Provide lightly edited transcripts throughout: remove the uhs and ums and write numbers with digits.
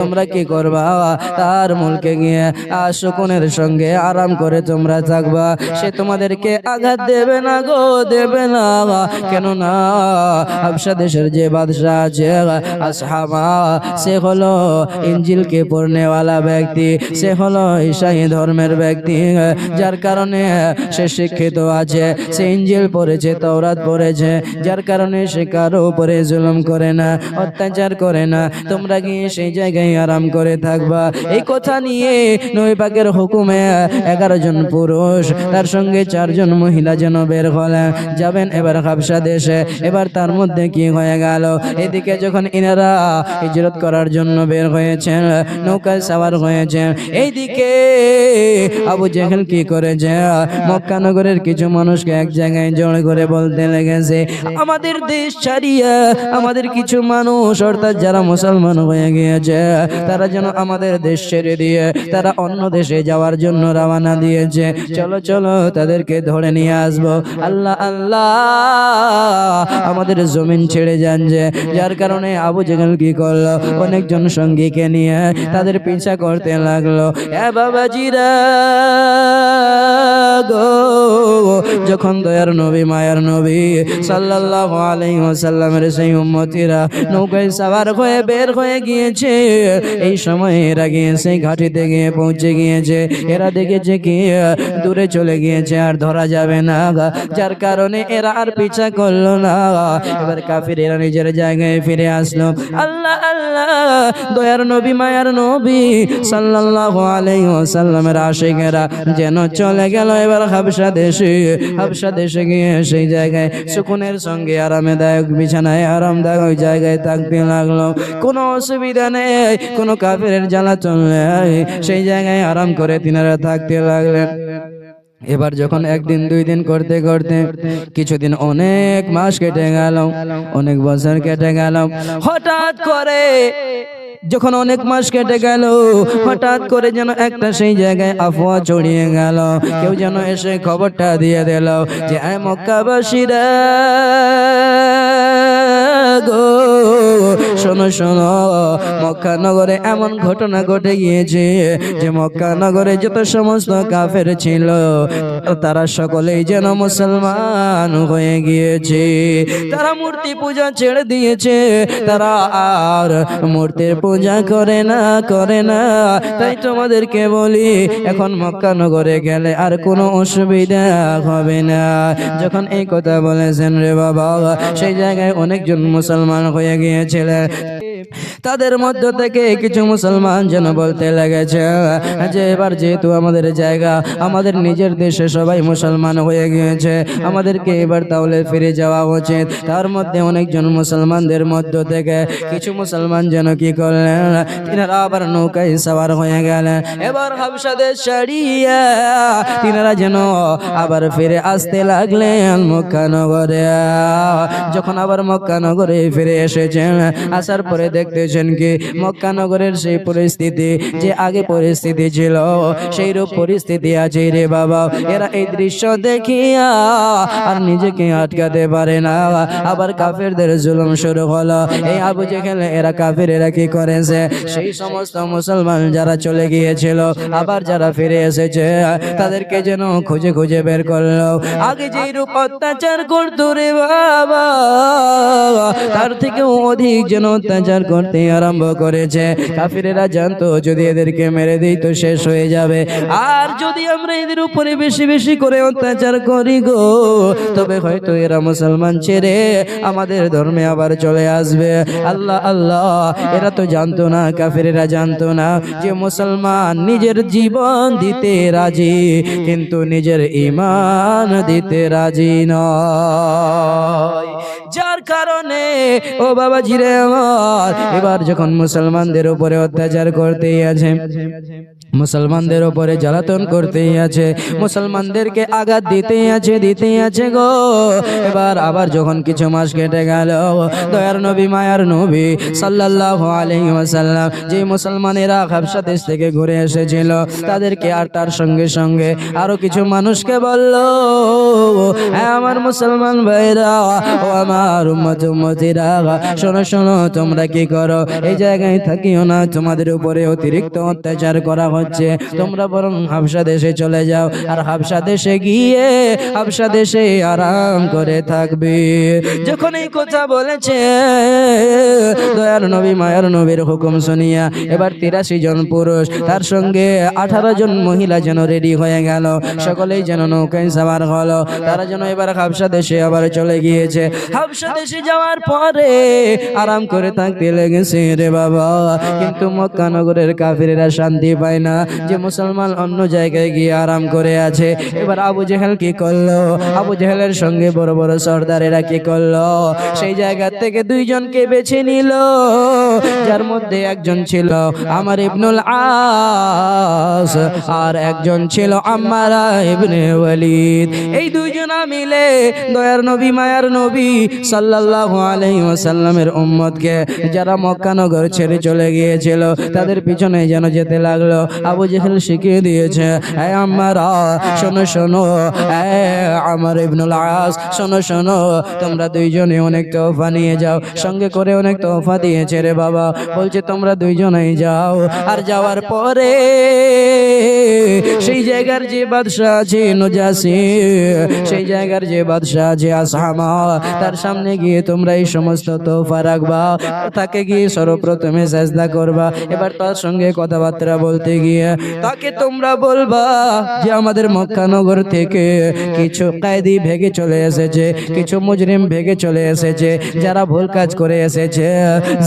তোমরা কি করবা? তার মুলকে গিয়ে সুকুনের সঙ্গে আরাম করে তোমরা থাকবা। সে তোমাদেরকে আঘাত দেবে না গো, দেবে না। কেননা হাবশা দেশের যে বাদশা আছে আসহামা, সে হলো ইনজিলকে পড়নেওয়ালা ব্যক্তি, সে হলো ঈসাই ধর্মের ব্যক্তি, যার কারণে সে শিক্ষিত আছে, সে ইনজিল পড়েছে, তাওরাত পড়েছে, যার কারণে সে কারো উপরে জুলুম করে না, অত্যাচার করে না। তোমরা গিয়ে সেই জায়গায় আরাম করে থাকবা। এই কথা নিয়ে নবী পাকের হুকুমে 11 জন পুরুষ তার সঙ্গে 4 জন মহিলা যেন বের হলেন, যাবেন এবার হাবশা দেশে। এবার তার মধ্যে কি হয়ে গেল, এদিকে যখন ইনারা হিজরত করার জন্য বের হয়েছেন, নৌকায় সাওয়ার হয়েছেন, এইদিকে আবু জেহেল কি করেছে, মক্কা নগরের কিছু মানুষকে এক জায়গায় জড় করে বলতে লেগেছে, আমাদের দেশ ছাড়িয়ে আমাদের কিছু মানুষ, অর্থাৎ যারা মুসলমান হয়ে গিয়েছে, তারা যেন আমাদের দেশ ছেড়ে দিয়ে তারা অন্য দেশে যাওয়ার জন্য রওনা দিয়েছে। চলো চলো তাদেরকে ধরে নিয়ে আসবো। আল্লাহ আল্লাহ, আমাদের জমিন ছেড়ে যান যে, যার কারণে আবু জেহেল কি করলো, অনেকজন সঙ্গীকে নিয়ে তাদের পিছা করতে লাগলো। এ বাবাজিরা গো, যখন দয়ার নবী মায়ার নবী সাল্লাল্লাহু আলাইহি ওয়াসাল্লামের সেই উম্মতিরা নৌকায় সাওয়ার হয়ে বের হয়ে গিয়েছে, এই সময় এরা গিয়ে সেই ঘাটিতে গিয়ে পৌঁছে গিয়েছে। এরা দেখেছে কি দূরে চলে গিয়েছে, আর ধরা যাবে না, যার কারণে এরা আর পিছা করলো না। এবার কাফিরেরা নিজের জায়গায় ফিরে আসলো। আল্লাহ আল্লাহ, দয়ার নবী মায়ার নবী সাল্লাল্লাহু আলাইহি ওয়াসাল্লামের আশিকেরা যেন চলে গেল এবার হাবশা দেশে। হাবশা দেশে গিয়ে সেই জায়গায় সুকুনের সঙ্গে আরামদায়ক বিছানায় আরামদায়ক জায়গায় থাকতে লাগলো। কোনো অসুবিধা নেই, কোনো কাফিরের জ্বালাতন নেই, সেই জায়গায় আরাম করে তিনারা থাকতে লাগলেন। এবার যখন একদিন 2 দিন করতে করতে কিছুদিন, অনেক মাস কেটে গেল, অনেক বছর কেটে গেল, হঠাৎ করে যখন অনেক মাস কেটে গেল, হঠাৎ করে যেন একটা সেই জায়গায় আফওয়া ছড়িয়ে গেল। কেউ যেন এসে খবরটা দিয়ে দিল যে মক্কাবাসীরা গো, শোনো শোনো, মক্কা নগরে এমন ঘটনা ঘটে গিয়েছে যে মক্কা নগরে যত সমস্ত কাফের ছিল তারা সকলেই যেন মুসলমান হয়ে গিয়েছে। তারা মূর্তি পূজা ছেড়ে দিয়েছে, তারা আর মূর্তির পূজা করে না, করে না। তাই তোমাদেরকে বলি, এখন মক্কা নগরে গেলে আর কোনো অসুবিধা হবে না। যখন এই কথা বলেছেন রে বাবা, সেই জায়গায় অনেকজন মুসলমান হয়ে গিয়েছিলেন। তাদের মধ্য থেকে কিছু মুসলমান যেন বলতে লেগেছে যে এবার যেহেতু আমাদের জায়গা, আমাদের নিজের দেশে সবাই মুসলমান হয়ে গিয়েছে, আমাদেরকে এবার তাহলে ফিরে যাওয়া উচিত। তার মধ্যে অনেকজন মুসলমানদের মধ্য থেকে কিছু মুসলমান যেন কি করলেন, তিনারা আবার নৌকায় সাওয়ার হয়ে গেলেন। এবার হাবশা দেশ ছাড়িয়ে তিনারা যেন আবার ফিরে আসতে লাগলেন মক্কা নগরে। যখন আবার মক্কা নগরে ফিরে এসেছেন, আসার পরে দেখতেছেন কি মক্কা নগরের সেই পরিস্থিতি, যে আগে পরিস্থিতি ছিল সেই রূপ পরিস্থিতি আছে রে বাবা। এরা এই দৃশ্য দেখিয়া আর নিজেকে আটকাতে পারে না, আবার কাফেরদের জুলুম শুরু হলো। এই আবু জেহেল এরা কাফেরেরা কি করেছে, সেই সমস্ত মুসলমান যারা চলে গিয়েছিল আবার যারা ফিরে এসেছে তাদেরকে যেন খুঁজে খুঁজে বের করলো। আগে যেই রূপ অত্যাচার করতো রে বাবা, তার থেকেও অধিক যেন অত্যাচার করতে আরম্ভ করেছে। কাফিরেরা জানতো যদি এদেরকে মেরে দেই তো শেষ হয়ে যাবে, আর যদি আমরা এদের উপরে বেশি বেশি করে অত্যাচার করি গো, তবে হয়তো এরা মুসলমান ছেড়ে আমাদের ধর্মে আবার চলে আসবে। আল্লাহ আল্লাহ, এরা তো জানতো না, কাফিরেরা জানতো না যে মুসলমান নিজের জীবন দিতে রাজি কিন্তু নিজের ঈমান দিতে রাজি নয়। যার কারণে ও বাবা জিরে আমার, এবার যখন মুসলমানদের উপরে অত্যাচার করতেই আছে, মুসলমানদের উপরে জ্বালাতন করতেই আছে, মুসলমানদেরকে আঘাত দিতেই আছে গো। এবার আবার যখন কিছু মাস কেটে গেল, দয়ার নবী মায়ার নবী সাল্লাল্লাহু আলাইহি ওয়াসাল্লাম যে মুসলমানেরা হাবশা দেশ থেকে ঘুরে এসেছিল তাদেরকে আর তার সঙ্গে সঙ্গে আরো কিছু মানুষকে বলল, আমার মুসলমান ভাইরা ও আমার উম্মত উম্মতিরা শোনো শোনো, তোমরা কি করো, এই জায়গায় থাকিও না, তোমাদের উপরে অতিরিক্ত অত্যাচার করা হচ্ছে, তোমরা বরং হাবশা দেশে চলে যাও, আর হাবশা দেশে গিয়ে হাবশা দেশে আরাম করে থাকবে। যখন এই কথা বলেছে, দয়ার নবী মায়ার নবীর হুকুম শুনিয়া এবার 83 জন পুরুষ তার সঙ্গে 18 জন মহিলা যেন রেডি হয়ে গেল, সকলেই যেন নৌকায় সাওয়ার হলো, তারা যেন এবার হাবশা দেশে আবার চলে গিয়েছে। হাবশা দেশে যাওয়ার পরে আরাম করে থাকতে লেগেছে রে বাবা, কিন্তু মক্কা নগরের কাফিরেরা শান্তি পায় না যে মুসলমান অন্য জায়গায় গিয়ে আরাম করে আছে। এবার আবু জেহেল কি করলো, আবু জেহেলের সঙ্গে বড় বড় সর্দারেরা কি করলো, সেই জায়গা থেকে 2 জনকে বেছে নিল, যার মধ্যে একজন ছিল আমর ইবনুল আস আর একজন ছিল আম্মারা ইবনে ওয়ালিদ। এই 2 জনা মিলে দয়ার নবী মায়ার নবী সাল্লাল্লাহু আলাইহি ওয়াসাল্লামের উম্মতকে যারা মক্কা নগর ছেড়ে চলে গিয়েছিল তাদের পিছনে যেন যেতে লাগলো। আবু জেহেল শিখিয়ে দিয়েছে, হে আম্মারা শোনো শোনো, হে আমর ইবনুল আস শোনো শোনো, তোমরা 2 জনে অনেক তোহফা নিয়ে যাও, সঙ্গে করে অনেক তোহফা দিয়েছে রে বাবা, বলছে তোমরা 2 জনেই যাও। আর যাওয়ার পরে সেই জায়গার যে বাদশা আছে নজাসি, সেই জায়গার যে বাদশা আছে আসহামা, তার সামনে গিয়ে তোমরা এই সমস্ত তোহফা রাখবা, তাকে গিয়ে সর্বপ্রথমে সেজদা করবা। এবার তার সঙ্গে কথাবার্তা বলতে গিয়ে তাকে তোমরা বলবা যে আমাদের মক্কা নগর থেকে কিছু কায়দি ভেগে চলে এসেছে, কিছু মুজরিম ভেগে চলে এসেছে, যারা ভুল কাজ করে এসেছে,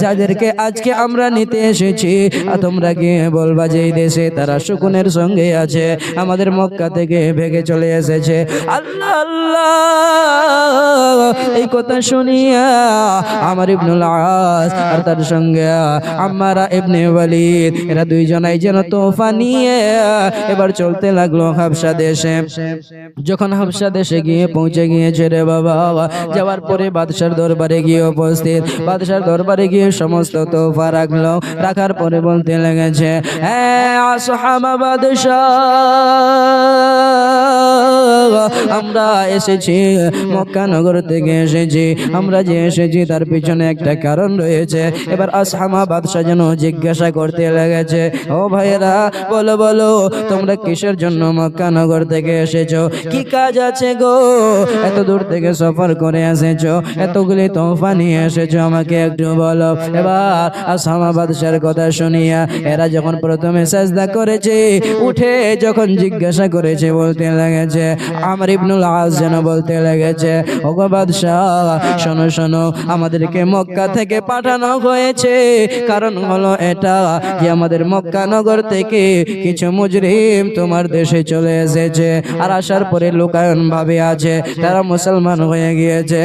যাদেরকে আজকে আমরা নিতে এসেছি, আর তোমরা গিয়ে বলবা যে এই দেশে তারা সুকুনের সঙ্গে আছে, আমাদের মক্কা থেকে ভেগে চলে এসেছে। আল্লাহ আল্লাহ, এই কথা শুনিয়া আমর ইবনুল আস আর তার সঙ্গে আম্মারা ইবনে ওয়ালিদ এরা 2 জনাই যেন তোহফা নিয়ে এবার চলতে লাগলো হাবশা দেশে। যখন হাবশা দেশে গিয়ে পৌঁছে গিয়েছে রে বাবা, যাওয়ার পরে বাদশার দরবারে গিয়ে উপস্থিত, বাদশার দরবারে গিয়ে সমস্ত তোহফা রাখলো, রাখার পরে বলতে লেগেছে, হ্যাঁ আসহামা বাদশা, আমরা এসেছি মক্কা নগর থেকে এসেছি, আমরা যে এসেছি তার পিছনে একটা কারণ রয়েছে। এবার আসহামা বাদশা যেন জিজ্ঞাসা করতে লেগেছে, ও ভাইয়েরা বলো বলো, তোমরা কিসের জন্য মক্কা নগর থেকে এসেছো, কি কাজ আছে গো, এত দূর থেকে সফর করে এসেছো, এতগুলি তোহফা নিয়ে এসেছো, আমাকে একটু বলো। এবার আসহামা বাদশার কথা শুনিয়া এরা যখন প্রথমে সাজদা করেছে, উঠে যখন জিজ্ঞাসা করেছে, বলতে লেগেছে, আমর ইবনুল আস যেন বলতে লেগেছে, ওগো বাদশাহ শোনো শোনো, আমাদেরকে মক্কা থেকে পাঠানো হয়েছে, কারণ হলো এটা যে আমাদের মক্কা নগর থেকে কিছু মুজরিম তোমার দেশে চলে এসেছে, আর আসার পরে লুকায়ন ভাবে আছে, তারা মুসলমান হয়ে গিয়েছে,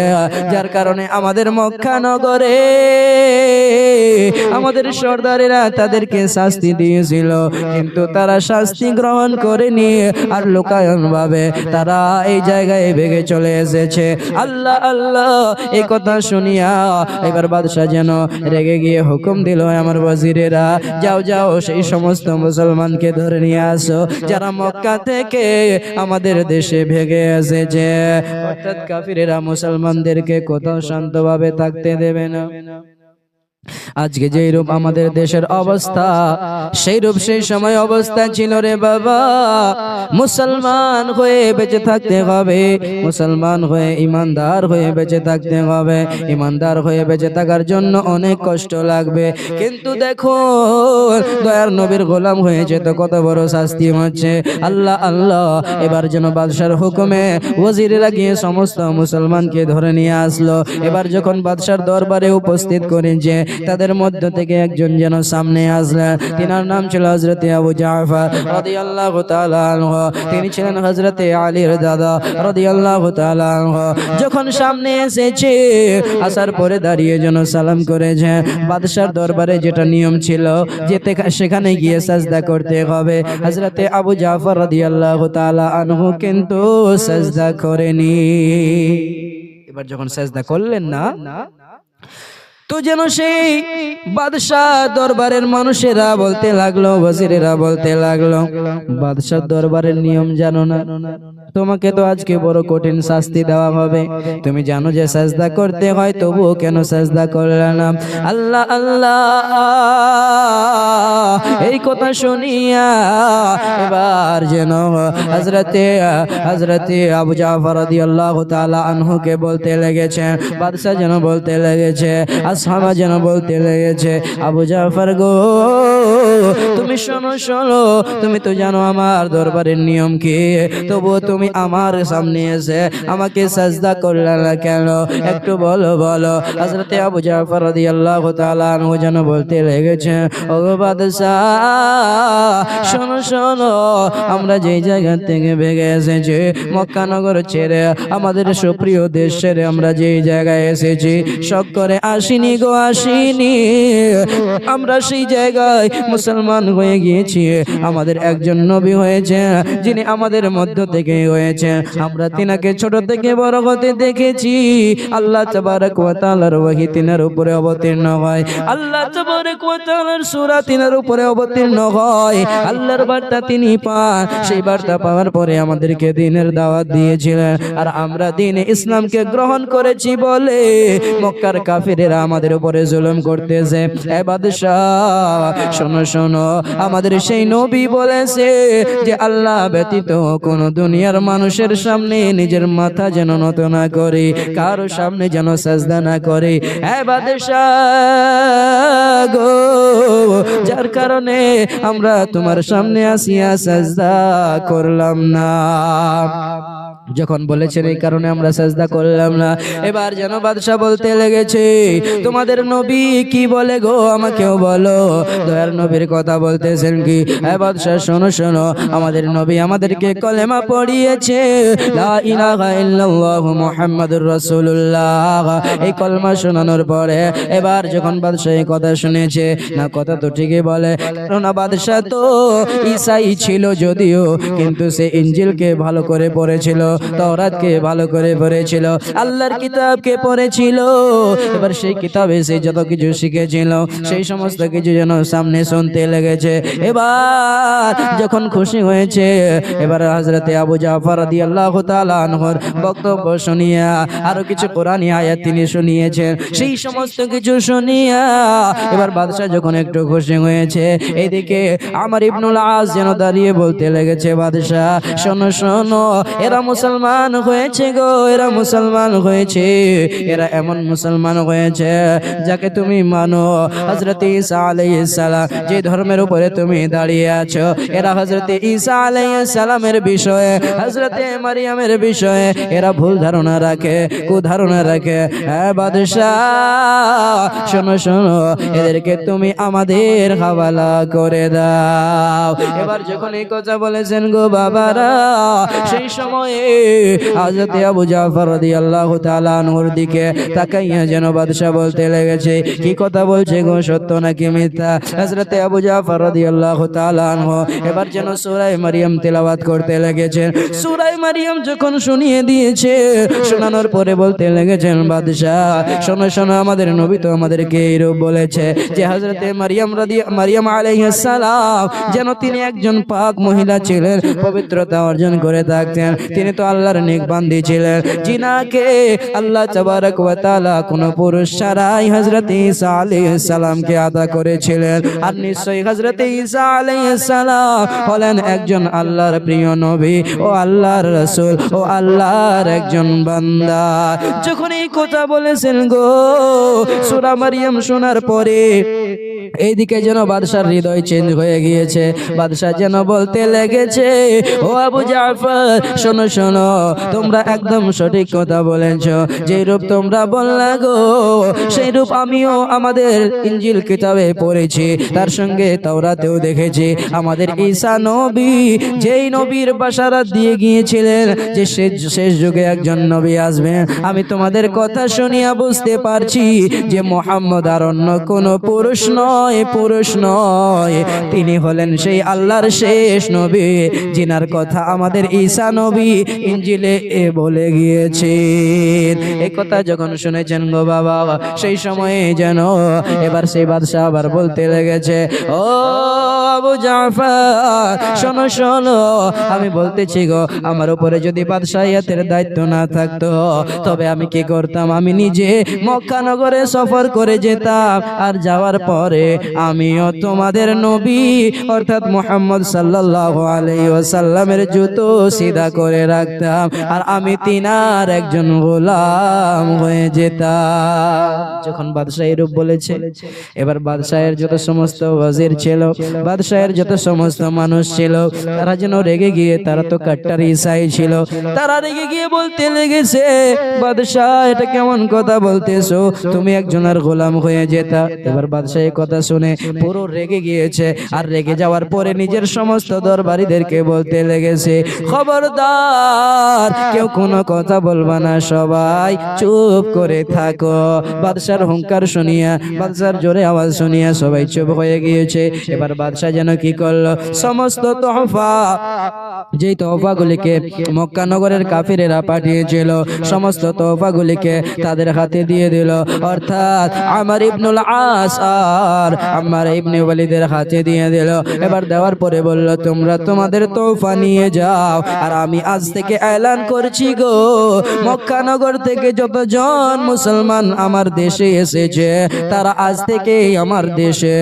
যার কারণে আমাদের মক্কা নগরে আমাদের সর্দারেরা তাদেরকে শাস্তি দিয়েছিল, কিন্তু তারা শাস্তি গ্রহণ করেনি, আর লুকায়ন ভাবে তারা এই জায়গায় ভেগে চলে এসেছে। আল্লাহ আল্লাহ, এই কথা শুনিয়া এবার বাদশা যেন রেগে গিয়ে হুকুম দিল, আমার ওয়াজিরেরা যাও যাও, সেই সমস্ত মুসলমানকে ধরে নিয়ে আসো যারা মক্কা থেকে আমাদের দেশে ভেগে এসেছে। অর্থাৎ কাফিরেরা মুসলমানদেরকে কোথাও শান্তভাবে থাকতে দেবে না। আজকে যেই রূপ আমাদের দেশের অবস্থা, সেই রূপ সেই সময় অবস্থা ছিল রে বাবা। মুসলমান হয়ে বেঁচে থাকতে হবে, মুসলমান হয়ে ইমানদার হয়ে বেঁচে থাকতে হবে, ইমানদার হয়ে বেঁচে থাকার জন্য অনেক কষ্ট লাগবে। কিন্তু দেখো দয়ার নবীর গোলাম হয়েছে তো কত বড় শাস্তি হচ্ছে। আল্লাহ আল্লাহ, এবার যেন বাদশার হুকুমে ওয়াজিরেরা গিয়ে সমস্ত মুসলমানকে ধরে নিয়ে আসলো। এবার যখন বাদশার দরবারে উপস্থিত করেছে, তাদের মধ্য থেকে একজন যেন সামনে আসলেন, তিনার নাম ছিল হযরতে আবু জাফর রাদিয়াল্লাহু তাআলা আনহু। তিনি ছিলেন হযরতে আলীর দাদা রাদিয়াল্লাহু তাআলা আনহু। যখন সামনে এসেছে, আসার পরে দাঁড়িয়ে যেন সালাম করেছে। বাদশার দরবারে যেটা নিয়ম ছিল যে সেখানে গিয়ে সাজদা করতে হবে, হযরতে আবু জাফর রাদিয়াল্লাহু তাআলা আনহু কিন্তু সাজদা করেনি। এবার যখন সাজদা করলেন না, তো যেন সেই বাদশাহ দরবারের মানুষেরা বলতে লাগলো, ওয়াজিরেরা বলতে লাগলো, বাদশাহ দরবারের নিয়ম জানো না? তোমাকে তো আজকে বড় কঠিন শাস্তি দেওয়া হবে, তুমি জানো যে সাজদা করতে হয়, তবুও কেন সাজদা করলে না? আল্লাহ আল্লাহ, এই কথা শুনিয়া এবার যেন হযরতে আবু জাফর রাদিয়াল্লাহু তাআলা আনহুকে বলতে লেগেছে, বাদশা যেন বলতে লেগেছে, আসহাবা যেন বলতে লেগেছে, আবু জাফর গো, তুমি শোনো শোনো, তুমি তো জানো আমার দরবারের নিয়ম কি, তবুও তুমি আমার সামনে এসে আমাকে সাজদা করলে না কেন? একটু বলো বলো। হযরতে আবু জাফর রাদিয়াল্লাহু তাআলা আনহু যেন বলতে লেগেছে, ও বাদশা শোনো শোনো, আমরা যেই জায়গা থেকে ভেগে এসেছি, মক্কা নগর ছেড়ে, আমাদের সুপ্রিয় দেশ ছেড়ে আমরা যেই জায়গায় এসেছি, শখ করে আসিনি গো, আসিনি। আমরা সেই জায়গায় মুসলমান হয়ে গিয়েছি, আমাদের একজন নবী হয়েছে, যিনি আমাদের মধ্য থেকে হয়েছে, আমরা তিনাকে ছোট থেকে বড় হতে দেখেছি। আল্লাহ তাবারক ওয়া তাআলার ওহী তিনার উপরে অবতীর্ণ হয়, আল্লাহ তাবারক ওয়া তাআলার সূরা তিনার উপরে অবতীর্ণ হয়, আল্লাহর বার্তা তিনি পান। সেই বার্তা পাওয়ার পরে আমাদেরকে দ্বীনের দাওয়াত দিয়েছিলেন, আর আমরা দ্বীনে ইসলামকে গ্রহণ করেছি বলে মক্কার কাফিরেরা আমাদের উপরে জুলুম করতেছে। এ বাদশা শোনো শোনো, আমাদের সেই নবী বলেছে যে আল্লাহ ব্যতীত কোন দুনিয়ার মানুষের সামনে নিজের মাথা যেন নত না করে, কারো সামনে যেন সাজদা না করে। এ বাদশা গো, যার কারণে আমরা তোমার সামনে আসিয়া সাজদা করলাম না। যখন বলেছেন এই কারণে আমরা সাজদা করলাম না, এবার যেন বাদশাহ বলতে লেগেছে, তোমাদের নবী কি বলে গো, আমাকেও বলো। দয়ার নবীর কথা বলতেছেন কি? হ্যাঁ বাদশাহ শোনো শোনো, আমাদের নবী আমাদেরকে কলেমা পড়িয়েছে, লা ইলাহা ইল্লাল্লাহু মুহাম্মাদুর রাসূলুল্লাহ। এই কলমা শোনানোর পরে এবার যখন বাদশাহ এই কথা শুনেছে, না কথা তো ঠিকই বলে, কারণ বাদশাহ তো ঈসাই ছিল যদিও, কিন্তু সে ইনজিলকে ভালো করে পড়েছিল, তাওরাতকে ভালো করে পড়েছিল, আল্লাহর কিতাবকে পড়েছিল। এবার সেই কিতাবে সে যত কিছু শিখেছিল সেই সমস্ত কিছু যেন সামনে শুনতে লেগেছে। এবার যখন খুশি হয়েছে, এবার হযরতে আবু জাফর রাদিয়াল্লাহু তাআলা আনহুর বক্তব্য শুনিয়া আরো কিছু কোরআনী আয়াত তিনি শুনিয়েছেন, সেই সমস্ত কিছু শুনিয়া এবার বাদশা যখন একটু খুশি হয়েছে, এইদিকে আমর ইবনুল আস যেন দাঁড়িয়ে বলতে লেগেছে, বাদশা শোনো শোনো, এরা মুসলমান হয়েছে গো, এরা মুসলমান হয়েছে, এরা এমন মুসলমান হয়েছে যাকে তুমি মানো, হযরত ঈসা আলাইহিস সালাম যে ধর্মের উপরে তুমি দাঁড়িয়ে আছো, এরা হযরত ঈসা আলাইহিস সালামের বিষয়ে, হযরত মারিয়ামের বিষয়ে এরা ভুল ধারণা রাখে, কুধারণা রাখে। হ্যাঁ বাদশাহ শোনো শোনো, এদেরকে তুমি আমাদের হাওয়ালা করে দাও। এবার যখন এই কথা বলেছেন গো বাবারা, সেই সময়ে হযরত আবু জাফর রাদিয়াল্লাহু তাআলা আনহুর দিকে তাকাইয়া যেন বাদশা বলতে লেগেছে, কি কথা বলছে গো, সত্য নাকি মিথ্যা? হযরত আবু জাফর রাদিয়াল্লাহু তাআলা আনহু এবার যেন সূরা মারিয়াম তেলাওয়াত করতে লেগেছেন। সূরা মারিয়াম যখন শুনিয়ে দিয়েছে, শোনানোর পরে বলতে লেগেছেন, বাদশা শোনো শোনো, আমাদের নবী তো আমাদেরকে এইরূপ বলেছে যে হযরত মারিয়াম আলাইহিস সালাম যেন তিনি একজন পাক মহিলা ছিলেন, পবিত্রতা অর্জন করে থাকতেন, তিনি তো আল্লাহর নেক বান্দি ছিলেন, জিনাকে আল্লাহ তাবারক ওয়া তাআলা কোন পুরুষ ছাড়াই হযরত ঈসা আলাইহিস সালামকে আদা করেছিলেন। আর নিশ্চয়ই হযরত ঈসা আলাইহিস সালাম হলেন একজন আল্লাহর প্রিয় নবী ও আল্লাহর রাসূল ও আল্লাহর একজন বান্দা। যখন এই কথা বলেছেন গো, সূরা মারিয়াম শোনার পরে এইদিকে যেন বাদশার হৃদয় চেঞ্জ হয়ে গিয়েছে, বাদশা যেন বলতে লেগেছে, ও আবু জাফর শোনো শোনো, তোমরা একদম সঠিক কথা বলেছো, যে রূপ তোমরা বললা গো সেই রূপ আমিও আমাদের ইনজিল কিতাবে পড়েছি, তার সঙ্গে তাওরাতেও দেখেছি। আমাদের ঈসা নবী যেই নবীর বাশারাত দিয়ে গিয়েছিলেন যে শেষ যুগে একজন নবী আসবেন, আমি তোমাদের কথা শুনিয়া বুঝতে পারছি যে মুহাম্মদ আর অন্য কোনো পুরুষ নয়, পুরুষ নয়, তিনি হলেন সেই আল্লাহর শেষ নবী, যিনার কথা আমাদের ঈসা নবী ইনজিলে বলে গিয়েছেন। এই কথা যখন শুনেছেন গো বাবা, সেই সময়ে যেন এবার সেই বাদশা আবার বলতে লেগেছে, ও আবু জাফর শোনো শোনো, আমি বলতেছি গো, আমার উপরে যদি বাদশাহিয়াতের দায়িত্ব না থাকতো তবে আমি কি করতাম? আমি নিজে মক্কা নগরে সফর করে যেতাম, আর যাওয়ার পরে আমিও তোমাদের নবী অর্থাৎ মুহাম্মদ সাল্লাল্লাহু আলাইহি ওয়াসাল্লামের জুতো সিধা করে রাখতাম, আর আমি তিনার একজন গোলাম হয়ে যেতাম। যখন বাদশাহ এরূপ বলেছে, এবার বাদশাহের যত সমস্ত ওয়াজির ছিল, বাদশাহের যত সমস্ত মানুষ ছিল, তারা যেন রেগে গিয়ে, তারা তো কাট্টার ঈসাই ছিল, তারা রেগে গিয়ে বলতে লেগেছে, বাদশাহ এটা কেমন কথা বলতেছো, তুমি একজনের গোলাম হয়ে যেতা। এবার বাদশাহ এই কথা শুনে পুরো রেগে গিয়েছে, আর রেগে যাওয়ার পরে নিজের সমস্ত দরবারীদেরকে বলতে লেগেছে, খবরদার কেউ কোনো কথা বলবা না, সবাই চুপ করে থাকো। বাদশার হুঙ্কার শুনিয়া, বাদশার জোরে আওয়াজ শুনিয়া সবাই চুপ হয়ে গিয়েছে। এবার বাদশাহ যেন কি করলো, সমস্ত তোহফা, যেই তোহফাগুলিকে মক্কা নগরের কাফিরেরা পাঠিয়েছিল, সমস্ত তোহফাগুলিকে তাদের হাতে দিয়ে দিল, অর্থাৎ আমর ইবনুল আস আর আম্মার ইবনে ওয়ালিদের হাতে দিয়ে দিল। এবার দেওয়ার পরে বলল, তোমরা তোমাদের তোহফা নিয়ে যাও, আর আমি আজ থেকে এলান করছি গো, মক্কা নগর থেকে যতজন মুসলমান আমার দেশে এসেছে, তারা আজ থেকে আমার দেশে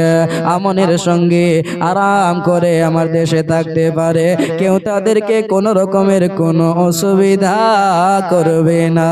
আমনের সঙ্গে আরাম করে আমার দেশে থাকতে পারে, কেউ তাদেরকে কোনো রকমের কোনো অসুবিধা করবে না।